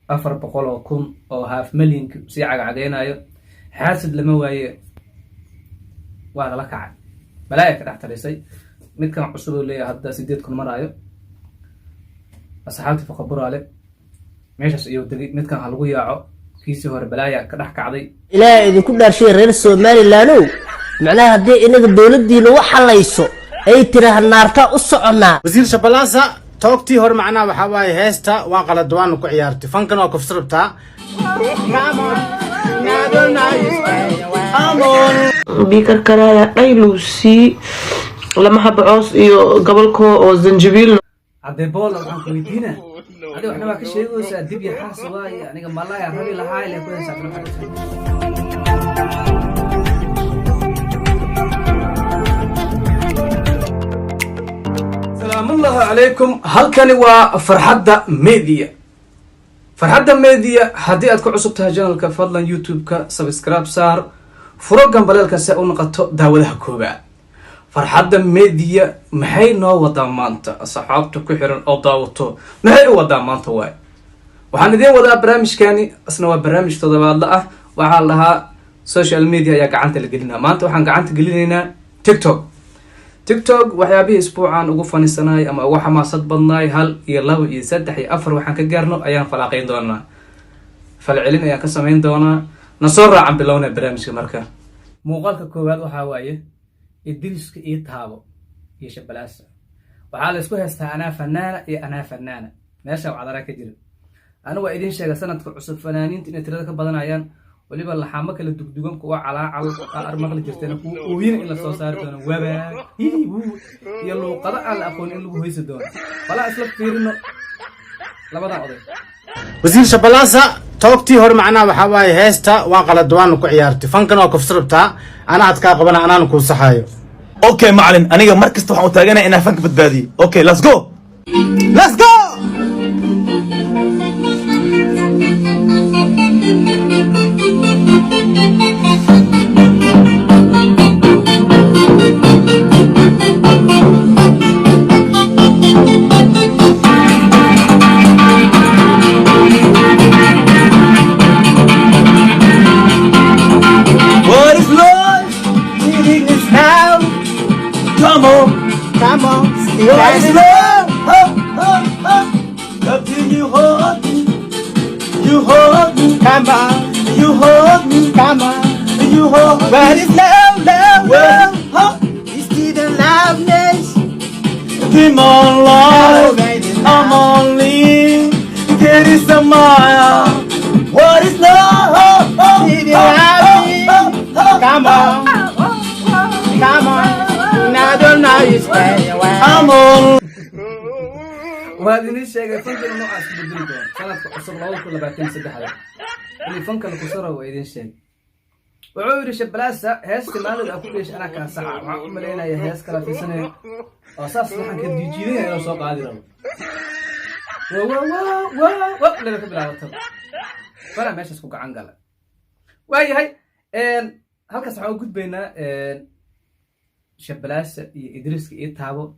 400,000 oo half million si cagacageenayo xaasid lama waaye waa la kacay malaa'ika dhex talisay midkan cusub oo leeyahay hadda 8,000 maraayo asxaabtii faqaburaale meeshaas iyo dagay midkan ha lagu yaaco kiisi hore balaaya ka dhex kacday ilaahay idinku dhaarshay reer Soomaaliland macnaha hadii inaga dawladdiina wax xalayso ay tiraah naarta u soconaa wasiir Shabalasa toogtii hore macnaha waxa waaye heesta waa qalad waan ku ciyaartay fankan waa ku fasirtaa بيكر كرايا أي لوسي لما حب عص إيو قبل كو أو زنجبيل عدي بولا وحن كويدينا عدي وحنا ما كشيء وسا دبي حاس واي يعني قم الله يا ربي لهاي اللي كويس سلام الله عليكم هل كان فرحدة ميديا فرحدة ميديا هدي أدكو عصبتها جانلك فضلا يوتيوب كسبسكرايب صار فروقاً بلالك سأقول نقطة داودها كوبا فرحدة ميديا محي نو ودا مانتا أصحابتو كحيران أو داوتو محي ودا مانتا واي وحان دين ودا برامج كاني أصنوا برامج تضبال لأه وحان لها سوشيال ميديا يا قعانت اللي قلنا مانتا وحان قعانت قلنا تيك توك وحيابيه اسبوعان ugu fanisanay ama ugu xamaasad badnay hal iyo laba iyo saddex iyo afar waxaan ka gaarno ayaan falaaqeyn doonaa falcelin ayaan ka sameyn doonaa nasoo raacan bilowna barnaamijka marka muuqaalka koowaad waxa waaye idriska iyo taabo iyo Shabalasa waxa la isku haystaa anaa fanaana meesha wacdara ka jira ana waa idin sheegay sanadka cusub fanaaniinta inay tirada ka badanayaan waliba laxamo kala dugdugan kuwa calaacal armaqli jirteen kuwa ooyin in la soo saari doono waba iyo luuqada aan la aqoon in lagu hoyso doono wala isla fiirino labada oday wasiir Shabalasa toogtii hore macnaha waxa waaye heesta waa qalad waan ku ciyaartay fankan waa ku fasirtaa ana adka qabana anaan ku saxayo okay macallin aniga markasta waxaan u taaganahay inaan fanka badbaadiyo okay let's go Come on, what is love? Up to you hold me, come on, you hold me, come on, you hold me. what is love? It's the loveness, Come on, Lord, I'm only there is a mile. What is love? come on, now don't know you stay away. I'm on. وهذه الشيء فنك إنه عايز بدري ده سنة عصر الله كله بعدين سدحة اللي فنك القصرة وإيدين شيء وعور Shabalasa هاس كمان الأكل إيش أنا كان ساعة مع ملينا يا هاس كلا في سنة أساس نحن كديجيني يا سوق عادي وا لا كبر على طول فأنا ماشي أسوق عنقلة وهي هاي هل كسرعوا جود بينا Shabalasa إدريس كإتابو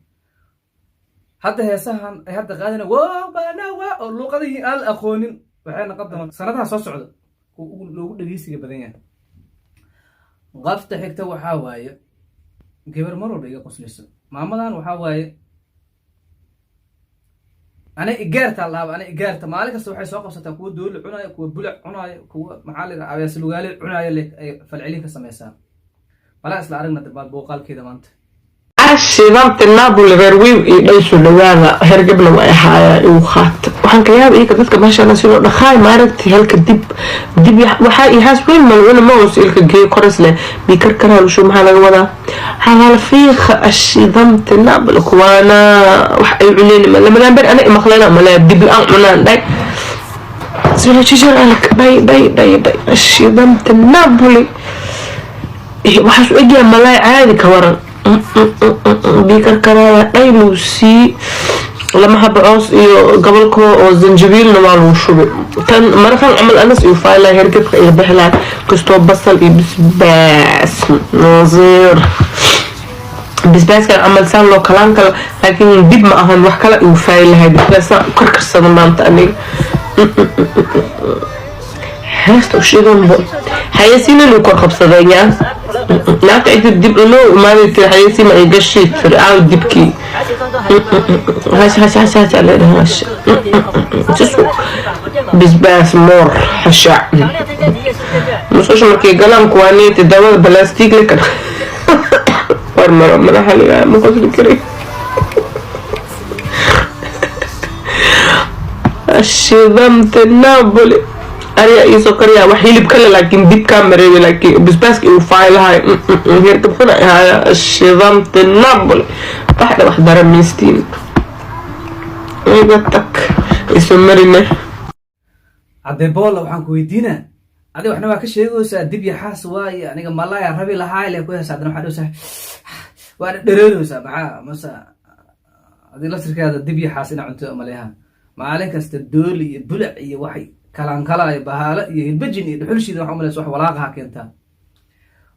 hadda heesahan ay hadda qaadina waa oo luqadii aan aqoonin waxayna qadama sanadaha soo socda loogu dhageysiga badan yahay qafta xigta waxa waaye gabar marwalba iga qoslayso maamadan waxa waaye ana igaarta maalin kasta waxay soo qabsataa kuwa doole cunaya kuwa bulac cunaya kuwa maxalliga abees lugaale cunaya ay falcelin ka sameeyaan bala isla aragna dad booqaalkeeda maanta شباب النابل غيروي ليسوا لواذا هرقبنا وإحايا وخات وحن كياب إيكا تذكر ما شاء الله سيلو دخاي ما ركتي هلك الدب وحاي هاس وين ملونا موس إلك جي قرس له بيكركرها لشو محالا وذا هذا الفيخ الشيضمت النابل كوانا وحاي عليني لما نبر أنا مخلينا ملا الدب الأمنا داي سيلو تشجر لك باي الشيضمت النابل وحاس إجي ملاي عادي كورن بيكر كرايا أي لوسي لما حب عص إيو قبل كو أو زنجبيل نوال وشوبي كان مرة كان عمل أنس إيو فايلا هرقب يبحلا كستو بصل إي بسباس نظير بسباس كان عمل سان لو كلام كلا لكن ديب ما أهان وحكلا إيو فايلا هاي بسباس كركر صدمان تأمير heesta u shidanbo xayeysiina luu kor qabsadaya naagta cidda dib inoo imaaday tiri xayeysiima ay gashiid tiri aaw dibkii hash leedhahay hash bisbaas moor xashaac musqusha markay galaan kuwaaniinta daawada balastiig le kan war maro madaxa ligaa ma qosli karay shidamta Napoli ariya iso kariya wax hilib kale laakiin dib ka mareeyay laakiin bisbaaska uu faylahay heer kabxuna ahaa shidamta Napoli baxda wax daramistiin tak iso marina cadde bool waxaan ku weydiinaa adiga waxna waa ka sheegaysaa dib iyo xaas waaye aniga malaya rabi lahaa ilaa ku heesaadana waxaa dhowsaa waana dhereeraysaa maxaa masa adiga laftirkeeda dib iyo xaas ina cunto maleeha maalin kasta dooli iyo bulac iyo waxay kalankala iyo bahaalo iyo hilbajin iyo dhuxulshiida waxa umalaysa wax walaaqaha keentaa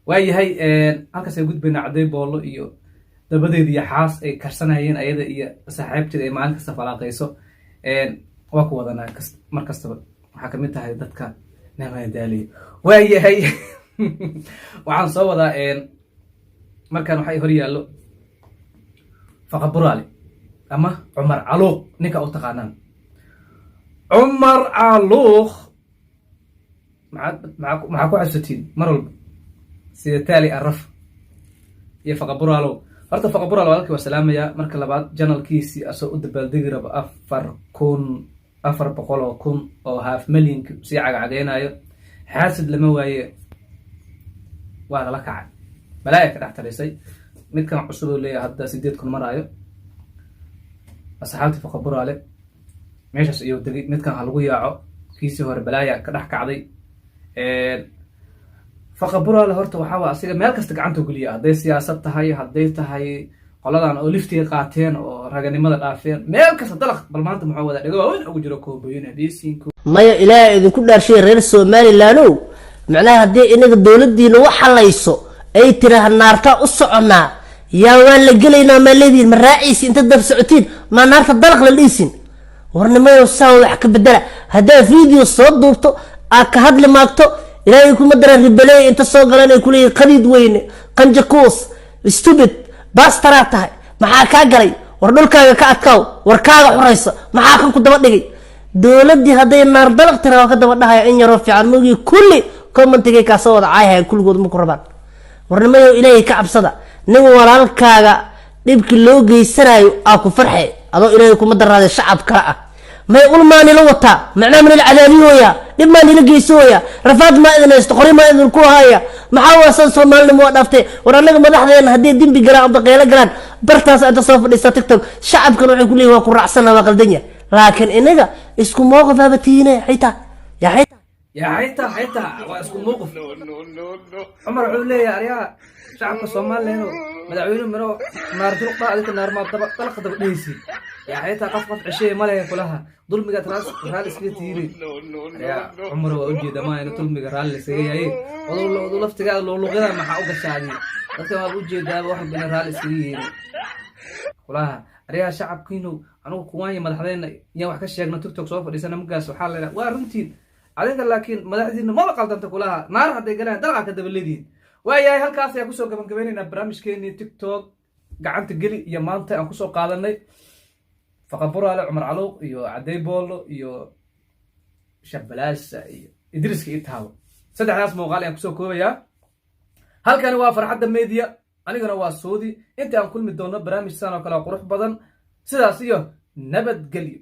waayahay halkaasay gudbayna cadday boollo iyo dabadeeda iyo xaas ay karsanayeen ayada iyo saaxiibteeda ay maalin kasta falaaqayso waa ku wadanaa mar kastaba waxaa kamid tahay dadka naamadaaliya waayahay waxaan soo wadaa markaan waxay hor yaallo faqa buraale ama cumar caluuq ninka u taqaanaan cumar caluuq maxaa ku xasuusatiin mar walba sida taali araf iyo faqa buraalow horta faqa buraalo walaalkii waa salaamayaa marka labaad janalkiisii asoo u dabaaldegi rabo 400,000 oo half million sii cagacageynayo xaasid lama waaye waa lala kacay malaa'ika dhex talisay midkan cusub oo leeyahay hadda 8,000 maraayo asxaabtii faqa buraale meeshaas iyo degay midkan ha lagu yaaco kiisii hore balaaya ka dhex kacday faqa buraale horta waxaa waa asiga meel kasta gacanta geliya hadday siyaasad tahay hadday tahay qoladan oo liftiga qaateen oo raganimada dhaafeen meel kasta dalaq bal maanta muxuu wada dhigo waaweyn ugu jiro koobayina dhiisiinku maya ilaahay idinku dhaarshay reer Somalilaanow macnaha haddii inaga dawladdiina wax halayso ay tiraahdo naarta u soconaa yaa waan la gelaynaa ma leediin ma raaciis inta dab socotiin ma naarta dalaq la dhiisin warnimayo saa wax ka bedela hadaa video soo duubto aad ka hadli maagto ilaahay kuma daran ribalay inta soo galan ay kulay qadiid weyne qanjakuus stupid bastara tahay maxaa ka galay war dhulkaaga ka adkaaw war kaaga xurayso maxaa kan ku daba dhigay dawladii haday naar dalaq tira ka daba dhahay in yaro fiican mugi kulli commentiga ka soo wada caayay kulligood ma ku rabaan warnimayo ilaahay ka cabsada nin walaalkaaga dibki loo geysanayo aa ku farxay adoo ilaahay kuma daraaday shacab kala ah may ulmaani la wata macna min alcadaabiyooya dib ma nila geysooya rafaad ma idin istqori ma idin ku haya maxaa waasan Soomaalnimo waa dhaftay war anaga madaxdeena hadii dimbi galaan amba qeyla galaan bartaas inta soo fadhiista TikTok shacabkan waxay ku leeyahay waa ku raacsana waa qaldanya laakiin inaga isku mowqif abatiina xita waa isku mowqif Umar wuxuu leeyahay ariyaha shacabka Soomaaliyeed madaxweyne maro naar durqa adika naar ma daba dalaq daba dhaysi yaa xita qof cishay ma leeyahay kulaha dulmiga raal iska tiiri yaa Umar waa ujeeda ma inuu dulmiga raal iska yahay wadu laftiga loo luqada maxaa u gashaadi dadka waa ujeedaa wax bin raal iska yahay kulaha ariyaha shacabkiinu anigu kuwaan madaxdeena yaa wax ka sheegna TikTok soo fadhiisana magaas waxa la yiraahdaa waa runtii adinka laakiin madaxdiina ma qaldanta kulaha naar haday galaan dalqa ka daba leedin waayahay halkaas ayaa kusoo gabagabeynayna barnaamijkeennii TikTok gacanta geli iyo maanta aan kusoo qaadanay faqa buraale cumar caluuq iyo cadday boollo iyo shabalaasa iyo idriiska itaabo saddexdaas muuqaal ayaan kusoo koobayaa halkani waa farxadda media anigana waa Suudi inta aan kulmi doono barnaamij saan oo kale qurux badan sidaas iyo nabadgelyo